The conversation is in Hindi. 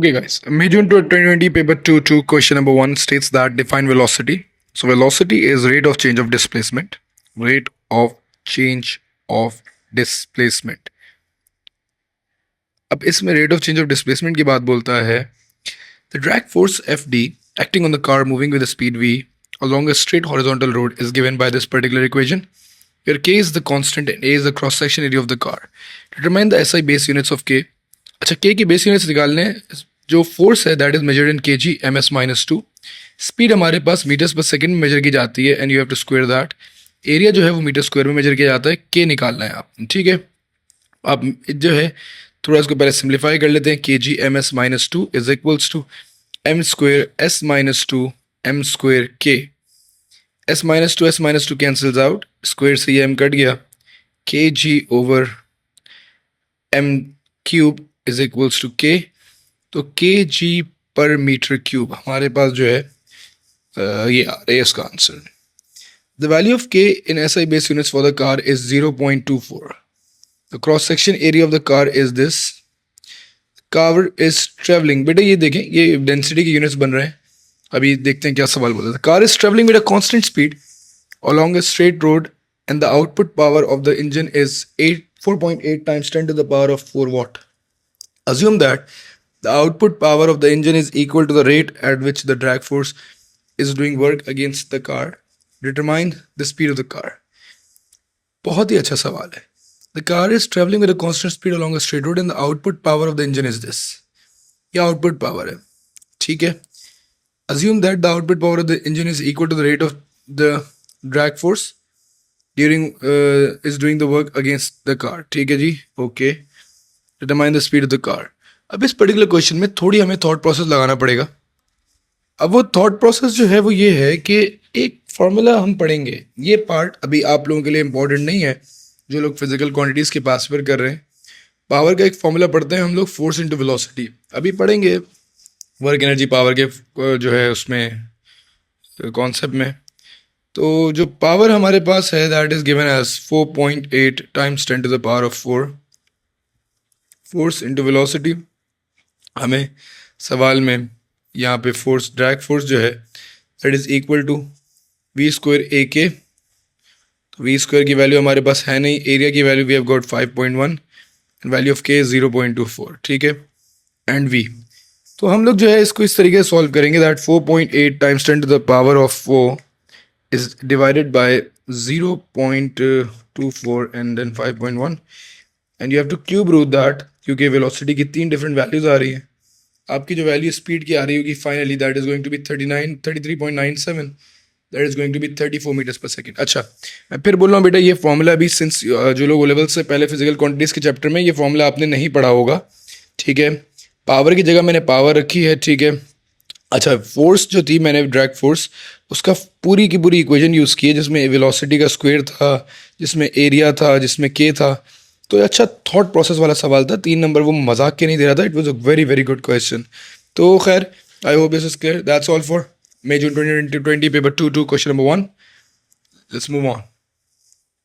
Okay, guys. May June 2020 paper 2 question number 1 states that define velocity. So velocity is rate of change of displacement. Rate of change of displacement. अब इसमें rate of change of displacement की बात बोलता है the drag force Fd acting on the car moving with a speed v along a straight horizontal road is given by this particular equation. Where k is the constant and a is the cross section area of the car. Determine the SI base units of k. अच्छा k की बेस यूनिट्स निकालने जो फोर्स है that is measured in K G M S minus two. Speed हमारे पास मीटर्स पर सेकंड में मेजर की जाती है and you have to square that. Area जो है वो मीटर स्क्वायर में मेजर किया जाता है. के निकालना है आप, ठीक है. आप जो है थोड़ा इसको पहले सिंप्लीफाई कर लेते हैं. K G M S minus two is equals to M square S minus two M square K. S minus two cancels out, square से ये एम कट गया. K G over M cube is equals to K. तो के जी पर मीटर क्यूब हमारे पास जो है ये आ रहा है इसका answer. The value of K in S I base units for the car is 0.24. The cross section area of the car is this. Car is travelling. बेटा ये देखें, ये डेंसिटी के यूनिट्स बन रहे हैं. अभी देखते हैं क्या सवाल बोलता है. Car is travelling with a constant speed along a straight road and the output power of the engine is 4.8 times 10 to the power of 4 watt. Assume that the output power of the engine is equal to the rate at which the drag force is doing work against the car. Determine the speed of the car. बहुत ही अच्छा सवाल है. The car is traveling with a constant speed along a straight road and the output power of the engine is this. ये output power है, ठीक है. Assume that the output power of the engine is equal to the rate of the drag force during is doing the work against the car. ठीक है जी, okay. Determine the speed of the car. अब इस पर्टिकुलर क्वेश्चन में थोड़ी हमें थॉट प्रोसेस लगाना पड़ेगा. अब वो थॉट प्रोसेस जो है वो ये है कि एक फॉर्मूला हम पढ़ेंगे. ये पार्ट अभी आप लोगों के लिए इंपॉर्टेंट नहीं है जो लोग फिजिकल क्वांटिटीज़ के पास पर कर रहे हैं. पावर का एक फॉर्मूला पढ़ते हैं हम लोग, फोर्स इंटू वेलोसिटी. अभी पढ़ेंगे वर्क एनर्जी पावर के जो है उसमें कॉन्सेप्ट में. तो जो पावर हमारे पास है that is given as 4.8 times 10 to the power of 4. Force into velocity हमें सवाल में यहाँ पे फोर्स ड्रैग फोर्स जो है that is equal to V square A K. तो वी स्क्वायर की वैल्यू हमारे पास है नहीं. एरिया की value we have got 5.1 and value of K is 0.24, ठीक है. एंड वी, तो हम लोग जो है इसको इस तरीके से सॉल्व करेंगे that 4.8 times 10 to the power of 4 is divided by 0.24 and then 5.1 and you have to cube root that क्योंकि वेलोसिटी की 3 डिफरेंट वैल्यूज आ रही हैं. आपकी जो वैल्यू स्पीड की आ रही होगी finally that is going to be 33.97. That is going to be 34 metres per second. अच्छा, मैं फिर बोल रहा हूँ बेटा ये फॉर्मूला भी सिंस जो लोग ओ लेवल से पहले फिजिकल क्वांटिटीज के चैप्टर में ये फॉर्मूला आपने नहीं पढ़ा होगा, ठीक है. पावर की जगह मैंने पावर रखी है, ठीक है. अच्छा, फोर्स जो थी मैंने ड्रैग फोर्स उसका पूरी की पूरी इक्वेशन यूज़ की है जिसमें वेलोसिटी का स्क्वायर था, जिसमें एरिया था, जिसमें के था. तो अच्छा थॉट प्रोसेस वाला सवाल था. 3 नंबर वो मजाक के नहीं दे रहा था. It was a very very good question. तो खैर I hope this is clear. That's all for May June 2020 paper 2 question number 1. Let's move on.